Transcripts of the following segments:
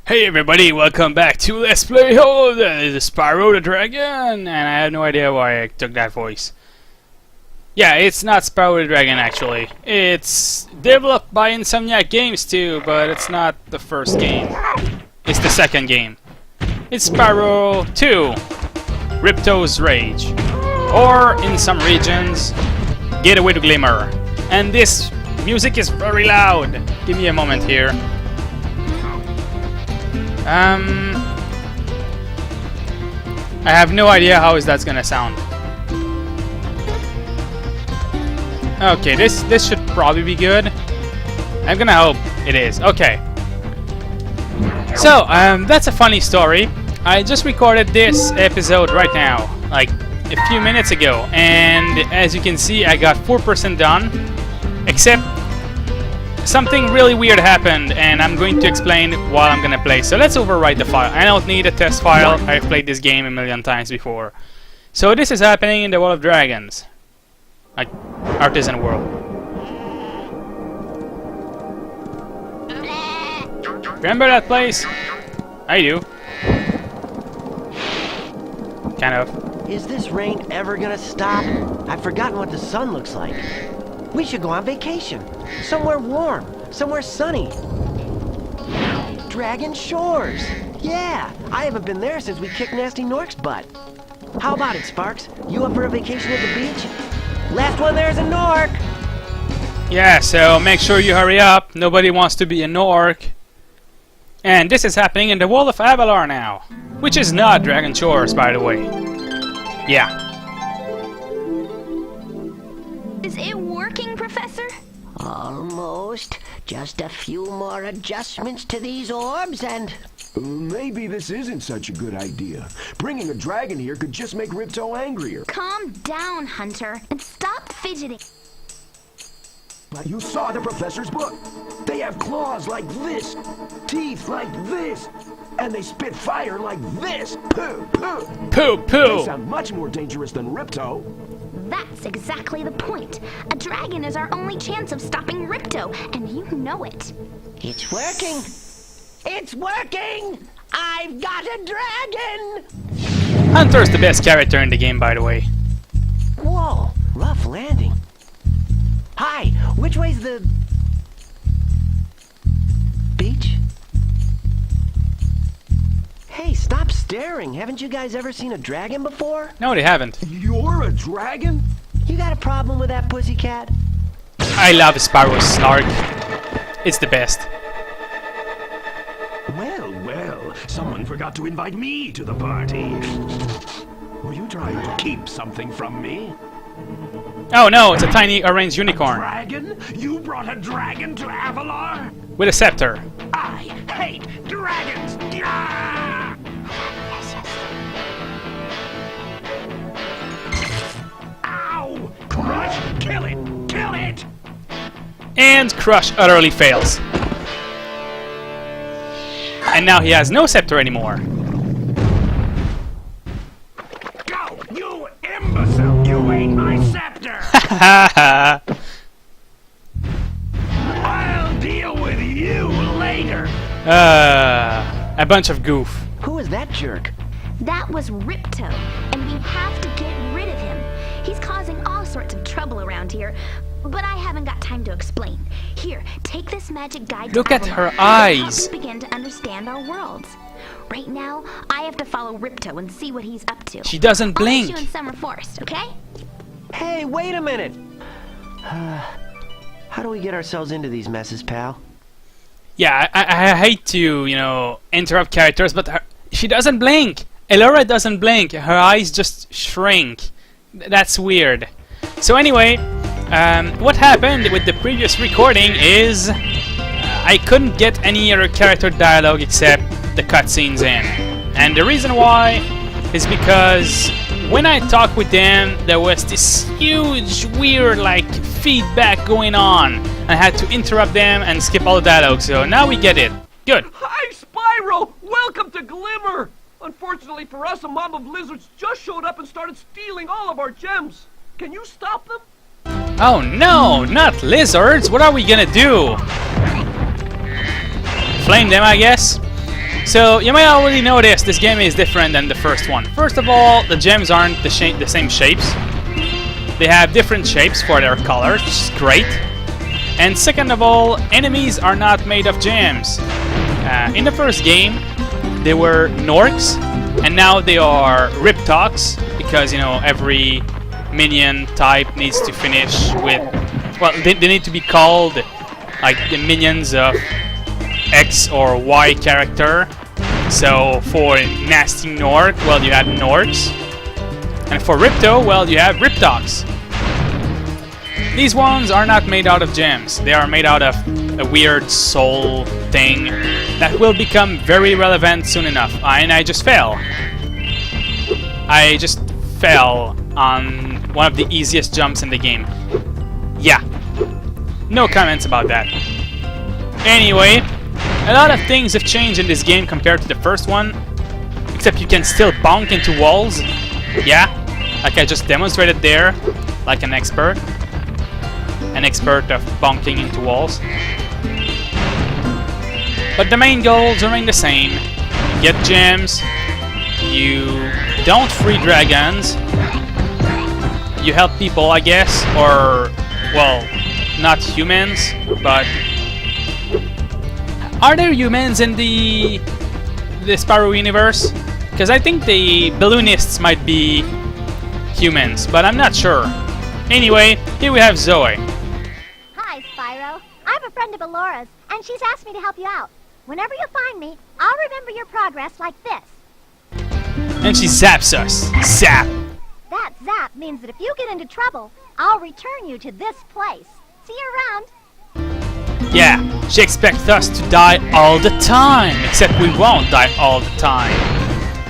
Hey everybody, welcome back to Let's Play Hold! This is Spyro the Dragon, and I have no idea why I took that voice. Yeah, it's not Spyro the Dragon actually. It's developed by Insomniac Games too, but it's not the first game. It's the second game. It's Spyro 2, Ripto's Rage. Or, in some regions, Get Away to Glimmer. And this music is very loud. Give me a moment here. I have no idea how that's gonna sound. Okay, this should probably be good. I'm gonna hope it is. Okay. So, that's a funny story. I just recorded this episode right now, like a few minutes ago, and as you can see, I got 4% done, except something really weird happened, and I'm going to explain while I'm gonna play. So let's overwrite the file. I don't need a test file. I've played this game a million times before. So this is happening in the World of Dragons, like Artisan World. Remember that place? I do. Kind of. Is this rain ever gonna stop? I've forgotten what the sun looks like. We should go on vacation. Somewhere warm. Somewhere sunny. Dragon Shores. Yeah, I haven't been there since we kicked Nasty Nork's butt. How about it, Sparks? You up for a vacation at the beach? Last one there's a Nork. Yeah, so make sure you hurry up. Nobody wants to be a Nork. And this is happening in the World of Avalar now. Which is not Dragon Shores, by the way. Yeah. Is it working, Professor? Almost. Just a few more adjustments to these orbs and... Maybe this isn't such a good idea. Bringing a dragon here could just make Ripto angrier. Calm down, Hunter, and stop fidgeting. But you saw the professor's book. They have claws like this, teeth like this, and they spit fire like this. Pooh, pooh. Pooh, pooh. They sound much more dangerous than Ripto. That's exactly the point. A dragon is our only chance of stopping Ripto, and you know it. It's working! It's working! I've got a dragon! Hunter's the best character in the game, by the way. Whoa, rough landing. Hi, which way's the... beach? Hey, stop staring. Haven't you guys ever seen a dragon before? No, they haven't. You're a dragon? You got a problem with that pussycat? I love Spyro's snark. It's the best. Well, someone forgot to invite me to the party. Were you trying to keep something from me? Oh no, it's a tiny orange unicorn. Dragon? You brought a dragon to Avalar? With a scepter. I hate dragons! Ah! Ow! Crush! Kill it! Kill it! And Crush utterly fails. And now he has no scepter anymore. Go! You imbecile! You ate my scepter! I'll deal with you later! A bunch of goof. Who is that jerk? That was Ripto, and we have to get rid of him. He's causing all sorts of trouble around here, but I haven't got time to explain. Here, take this magic guide to Look at Avalon her to help eyes. you begin to understand our worlds. Right now, I have to follow Ripto and see what he's up to. She doesn't I'll meet blink. you in Summer Forest, okay? Hey, wait a minute! How do we get ourselves into these messes, pal? Yeah, I hate to, interrupt characters, but she doesn't blink. Elora doesn't blink. Her eyes just shrink. That's weird. So anyway, what happened with the previous recording is I couldn't get any other character dialogue except the cutscenes in. And the reason why is because when I talked with them, there was this huge, weird, feedback going on. I had to interrupt them and skip all the dialogue, so now we get it. Good. Hi, Spyro! Welcome to Glimmer! Unfortunately for us, a mob of lizards just showed up and started stealing all of our gems. Can you stop them? Oh no, not lizards! What are we gonna do? Flame them, I guess? So you might already notice this game is different than the first one. First of all, the gems aren't the same shapes. They have different shapes for their colors, which is great. And second of all, enemies are not made of gems. In the first game, they were Norks, and now they are Riptoks, because, you know, every minion type needs to finish with... Well, they need to be called like the minions of X or Y character. So for Nasty Nork, well, you have Norks. And for Ripto, well, you have Riptoks. These ones are not made out of gems. They are made out of a weird soul thing that will become very relevant soon enough. And I just fell. I just fell on one of the easiest jumps in the game. Yeah. No comments about that. Anyway, a lot of things have changed in this game compared to the first one. Except you can still bonk into walls. Yeah. Like I just demonstrated there. Like an expert. An expert of bonking into walls. But the main goals remain the same. You get gems. You don't free dragons. You help people, I guess. Or, well, not humans, but... Are there humans in the Spyro universe? Because I think the balloonists might be humans, but I'm not sure. Anyway, here we have Zoe. Hi, Spyro. I'm a friend of Alora's, and she's asked me to help you out. Whenever you find me, I'll remember your progress like this. And she zaps us. Zap! That zap means that if you get into trouble, I'll return you to this place. See you around. Yeah, she expects us to die all the time, except we won't die all the time.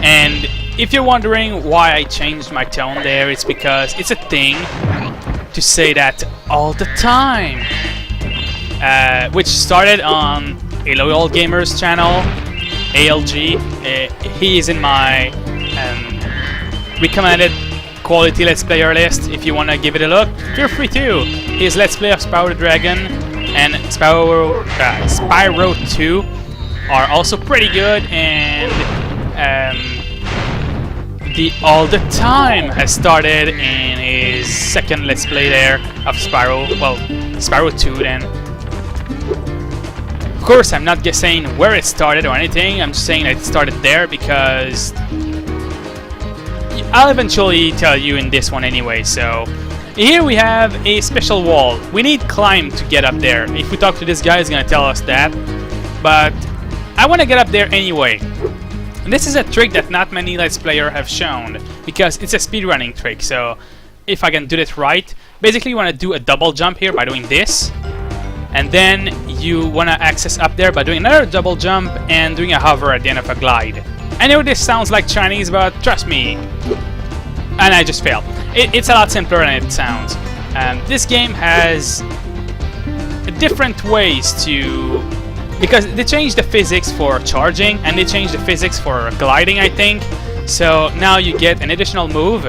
And if you're wondering why I changed my tone there, it's because it's a thing to say that all the time. Which started on a Loyal Gamers channel, ALG. He is in my recommended quality Let's Player list. If you want to give it a look, feel free to. His Let's Play of Spyro the Dragon and Spyro 2 are also pretty good, and the All the Time has started in his second Let's Play there of Spyro, well, Spyro 2 then. Of course, I'm not just saying where it started or anything, I'm just saying that it started there because I'll eventually tell you in this one anyway. So here we have a special wall. We need climb to get up there. If we talk to this guy, he's gonna tell us that. But I want to get up there anyway. And this is a trick that not many Let's Players have shown, because it's a speedrunning trick. So if I can do this right, basically you want to do a double jump here by doing this. And then you want to access up there by doing another double jump and doing a hover at the end of a glide. I know this sounds like Chinese, but trust me. And I just failed. It's a lot simpler than it sounds. This game has different ways to... Because they changed the physics for charging, and they changed the physics for gliding, I think. So now you get an additional move,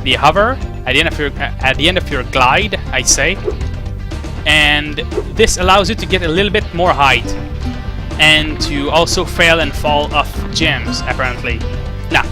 the hover, at the end of your glide, I say. And this allows you to get a little bit more height. And to also fail and fall off gems, apparently. Nah.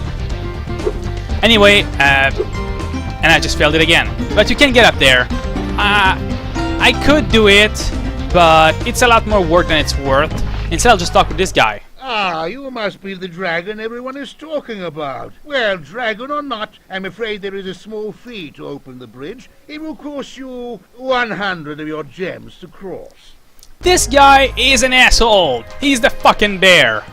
Anyway, and I just failed it again. But you can get up there. I could do it, but it's a lot more work than it's worth. Instead, I'll just talk with this guy. Ah, you must be the dragon everyone is talking about. Well, dragon or not, I'm afraid there is a small fee to open the bridge. It will cost you 100 of your gems to cross. This guy is an asshole. He's the fucking bear.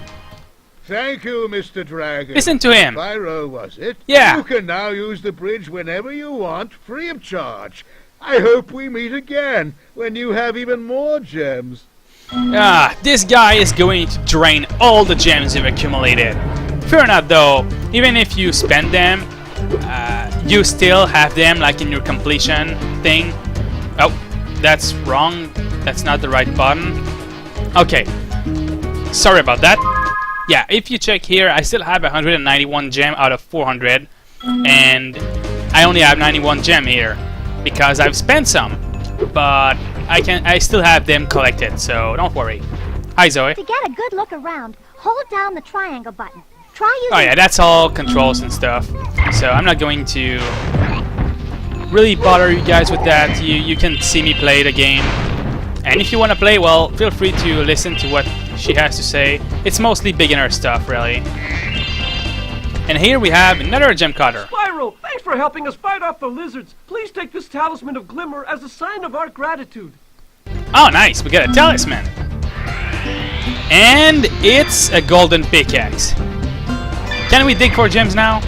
Thank you, Mr. Dragon. Listen to him. Spyro, was it? Yeah. You can now use the bridge whenever you want, free of charge. I hope we meet again, when you have even more gems. This guy is going to drain all the gems you've accumulated. Fear not though, even if you spend them, you still have them like in your completion thing. Oh, that's wrong. That's not the right button. Okay, sorry about that. Yeah, if you check here, I still have 191 gem out of 400, and I only have 91 gem here because I've spent some, but I still have them collected, so don't worry. Hi, Zoe. To get a good look around, hold down the triangle button. Try using... Oh yeah, that's all controls and stuff. So I'm not going to really bother you guys with that. You can see me play the game. And if you want to play, well, feel free to listen to what she has to say. It's mostly beginner stuff, really. And here we have another gem cutter. Spyro, thanks for helping us fight off the lizards. Please take this talisman of glimmer as a sign of our gratitude. Oh, nice. We got a talisman. And it's a golden pickaxe. Can we dig for gems now?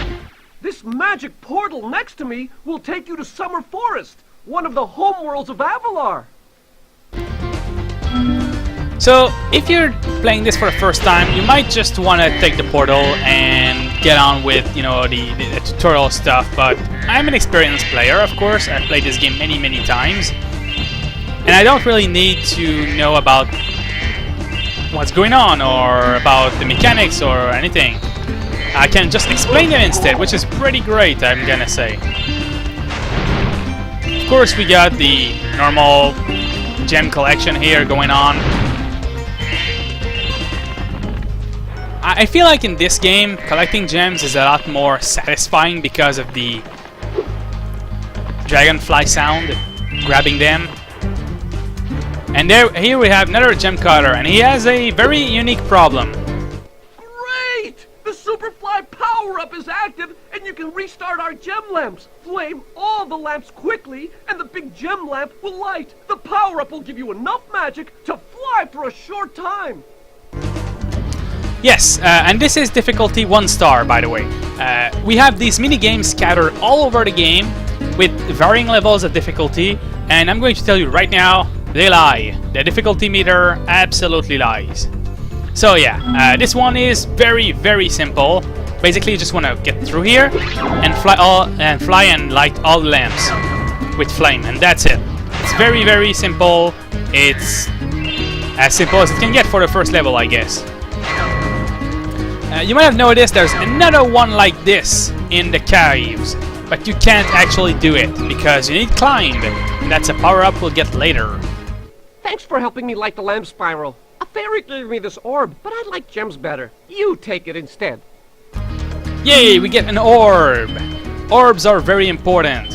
This magic portal next to me will take you to Summer Forest, one of the homeworlds of Avalar. So, if you're playing this for the first time, you might just want to take the portal and get on with, you know, the tutorial stuff, but I'm an experienced player, of course. I've played this game many, many times. And I don't really need to know about what's going on or about the mechanics or anything. I can just explain them instead, which is pretty great, I'm gonna say. Of course, we got the normal gem collection here going on. I feel like in this game, collecting gems is a lot more satisfying because of the dragonfly sound, grabbing them. And here we have another gem cutter, and he has a very unique problem. Great! The Superfly power-up is active, and you can restart our gem lamps. Flame all the lamps quickly, and the big gem lamp will light. The power-up will give you enough magic to fly for a short time. Yes, and this is difficulty 1 star, by the way. We have these mini-games scattered all over the game with varying levels of difficulty, and I'm going to tell you right now, they lie. The difficulty meter absolutely lies. So yeah, this one is very, very simple. Basically, you just want to get through here and fly and light all the lamps with flame, and that's it. It's very, very simple. It's as simple as it can get for the first level, I guess. You might have noticed there's another one like this in the caves, but you can't actually do it because you need climb. That's a power-up we'll get later. Thanks for helping me light the lamp, Spyro. A fairy gave me this orb, but I like gems better. You take it instead. Yay, we get an orb! Orbs are very important.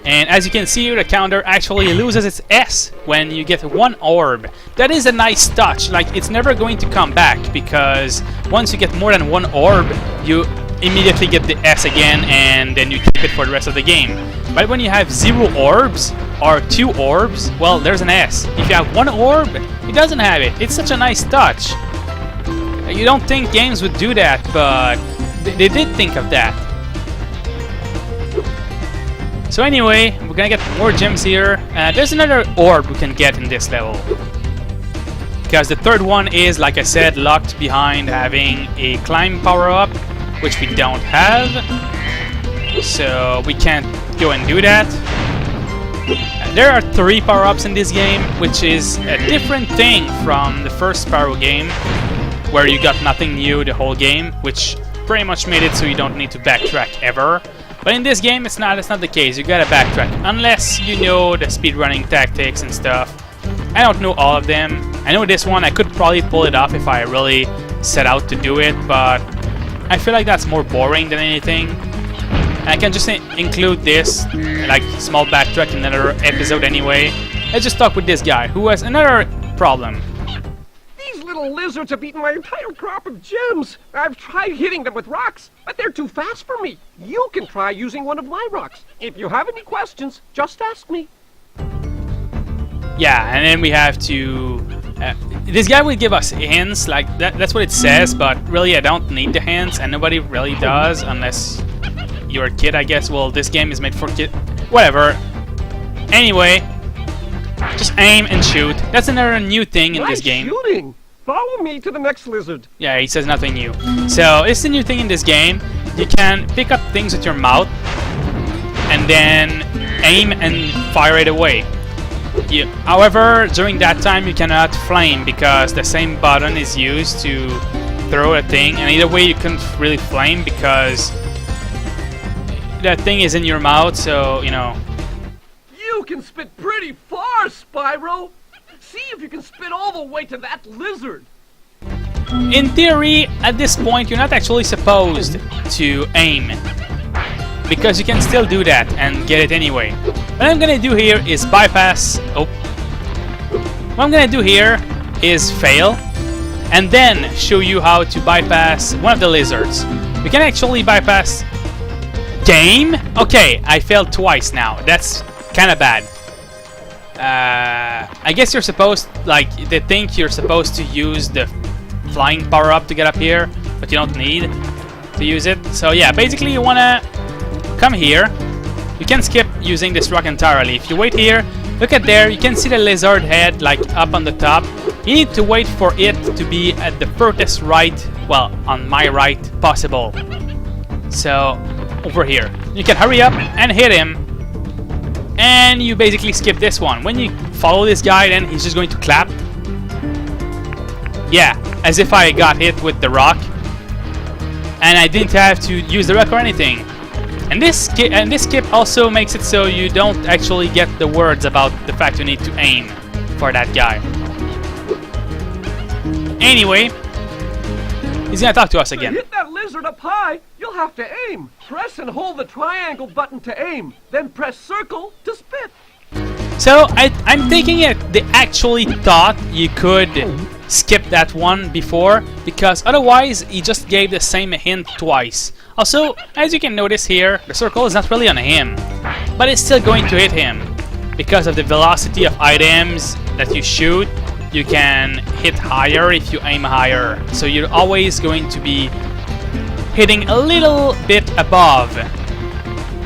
And as you can see here, the counter actually loses its S when you get 1 orb. That is a nice touch, like it's never going to come back, because once you get more than 1 orb, you immediately get the S again, and then you keep it for the rest of the game. But when you have 0 orbs, or 2 orbs, well, there's an S. If you have 1 orb, it doesn't have it. It's such a nice touch. You don't think games would do that, but they did think of that. So anyway, we're gonna get more gems here. There's another orb we can get in this level. Because the third one is, like I said, locked behind having a climb power-up, which we don't have. So we can't go and do that. There are 3 power-ups in this game, which is a different thing from the first Spyro game, where you got nothing new the whole game, which pretty much made it so you don't need to backtrack ever. But in this game, it's not the case. You gotta backtrack, unless you know the speedrunning tactics and stuff. I don't know all of them. I know this one, I could probably pull it off if I really set out to do it, but I feel like that's more boring than anything. I can just include this, like small backtrack in another episode anyway. Let's just talk with this guy, who has another problem. These little lizards have eaten my entire crop of gems. I've tried hitting them with rocks, but they're too fast for me. You can try using one of my rocks. If you have any questions, just ask me. Yeah, and then we have to... this guy will give us hints, like that's what it says, but really I don't need the hints, and nobody really does, unless you're a kid, I guess. Well, this game is made for kids. Whatever. Anyway, just aim and shoot. That's another new thing in this game. Shooting! Follow me to the next lizard. Yeah, he says nothing new. So, it's the new thing in this game. You can pick up things with your mouth, and then aim and fire it away. However, during that time you cannot flame, because the same button is used to throw a thing, and either way you can't really flame because that thing is in your mouth, so, you know. You can spit pretty far, Spyro! See if you can spit all the way to that lizard. In theory, at this point, you're not actually supposed to aim, because you can still do that and get it anyway. What I'm gonna do here is bypass... Oh. What I'm gonna do here is fail, and then show you how to bypass one of the lizards. You can actually bypass... Game? Okay, I failed twice now. That's kinda bad. I guess you're supposed... Like, they think you're supposed to use the flying power-up to get up here, but you don't need to use it. So yeah, basically you wanna come here. You can skip using this rock entirely. If you wait here, look at there, you can see the lizard head like up on the top. You need to wait for it to be at the furthest right, well, on my right possible. So, over here. You can hurry up and hit him, and you basically skip this one. When you follow this guy, then he's just going to clap. Yeah, as if I got hit with the rock, and I didn't have to use the rock or anything. And this skip also makes it so you don't actually get the words about the fact you need to aim for that guy. Anyway, he's gonna talk to us again. To hit that lizard up high, you'll have to aim. Press and hold the triangle button to aim, then press circle to spit. So I'm thinking they actually thought you could skip that one before, because otherwise he just gave the same hint twice. Also, as you can notice here, the circle is not really on him, but it's still going to hit him. Because of the velocity of items that you shoot, you can hit higher if you aim higher. So you're always going to be hitting a little bit above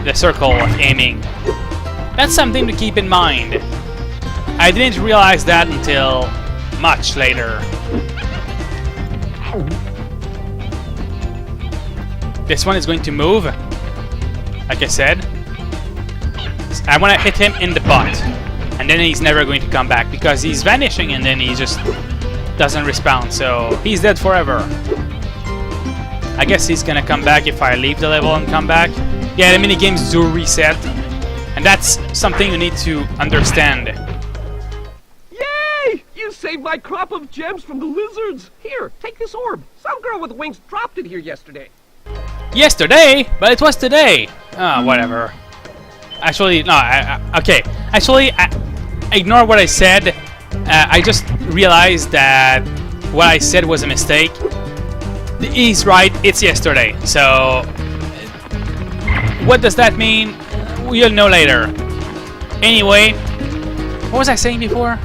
the circle of aiming. That's something to keep in mind. I didn't realize that until much later. This one is going to move, like I said. I want to hit him in the butt, and then he's never going to come back because he's vanishing and then he just doesn't respawn, so he's dead forever. I guess he's gonna come back if I leave the level and come back. Yeah, the minigames do reset, and that's something you need to understand. Yay! You saved my crop of gems from the lizards. Here, take this orb. Some girl with wings dropped it here yesterday. Yesterday? But it was today. Whatever. Actually, no, okay. Actually, ignore what I said. I just realized that what I said was a mistake. He's right, it's yesterday. So, what does that mean? You'll know later. Anyway, what was I saying before?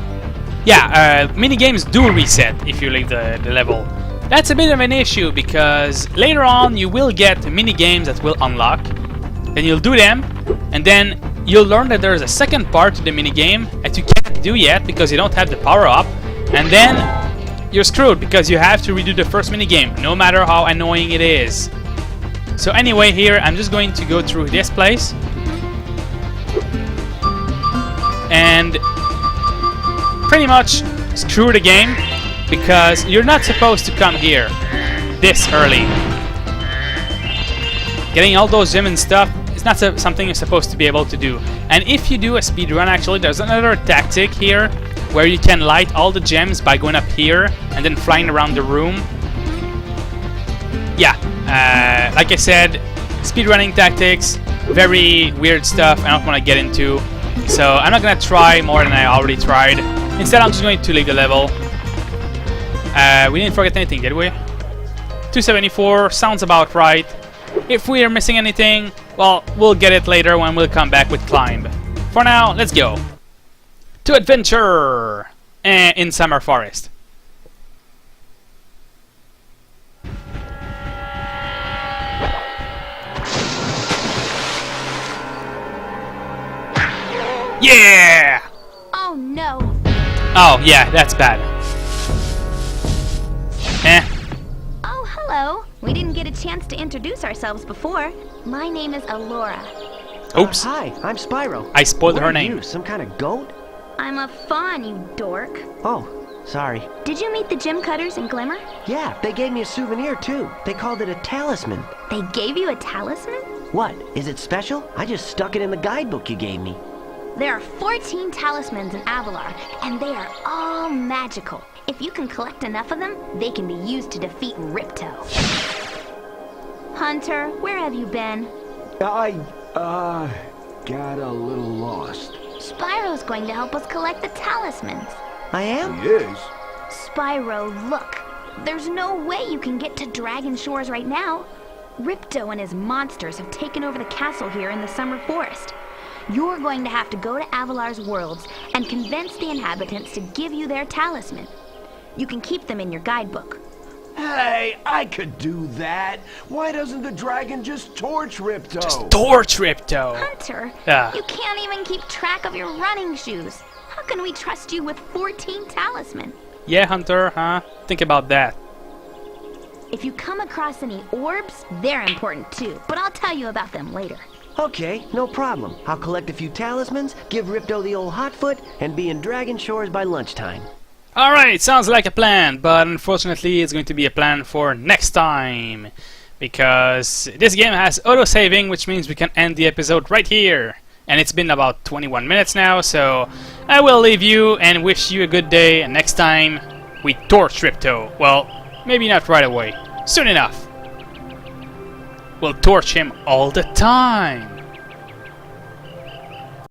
Yeah, minigames do reset if you leave the level. That's a bit of an issue because later on you will get minigames that will unlock. Then you'll do them, and then you'll learn that there's a second part to the minigame that you can't do yet because you don't have the power up, and then you're screwed because you have to redo the first minigame, no matter how annoying it is. So anyway, here I'm just going to go through this place, and pretty much screw the game because you're not supposed to come here this early. Getting all those gems and stuff is not something you're supposed to be able to do. And if you do a speedrun, actually, there's another tactic here where you can light all the gems by going up here and then flying around the room. Yeah, like I said, speedrunning tactics, very weird stuff I don't want to get into. So I'm not going to try more than I already tried. Instead, I'm just going to leave the level. We didn't forget anything, did we? 274 sounds about right. If we are missing anything, well, we'll get it later when we'll come back with Climb. For now, let's go to adventure in Summer Forest. Yeah! Oh no. Oh, yeah, that's bad. Oh, hello. We didn't get a chance to introduce ourselves before. My name is Alora. Oops. Hi, I'm Spyro. I spoiled What her are name. You, some kind of goat? I'm a faun, you dork. Oh, sorry. Did you meet the gem cutters in Glimmer? Yeah, they gave me a souvenir too. They called it a talisman. They gave you a talisman? What? Is it special? I just stuck it in the guidebook you gave me. There are 14 talismans in Avalar, and they are all magical. If you can collect enough of them, they can be used to defeat Ripto. Hunter, where have you been? I got a little lost. Spyro's going to help us collect the talismans. I am? Yes. Spyro, look. There's no way you can get to Dragon Shores right now. Ripto and his monsters have taken over the castle here in the Summer Forest. You're going to have to go to Avalar's worlds and convince the inhabitants to give you their talisman. You can keep them in your guidebook. Hey, I could do that. Why doesn't the dragon just torch Ripto? Just torch Ripto! Hunter, Yeah. you can't even keep track of your running shoes. How can we trust you with 14 talisman? Yeah, Hunter, huh? Think about that. If you come across any orbs, they're important too, but I'll tell you about them later. Okay, no problem. I'll collect a few talismans, give Ripto the old hot foot, and be in Dragon Shores by lunchtime. Alright, sounds like a plan, but unfortunately it's going to be a plan for next time. Because this game has auto-saving, which means we can end the episode right here. And it's been about 21 minutes now, so I will leave you and wish you a good day, and next time we torch Ripto. Well, maybe not right away. Soon enough. We'll torch him all the time.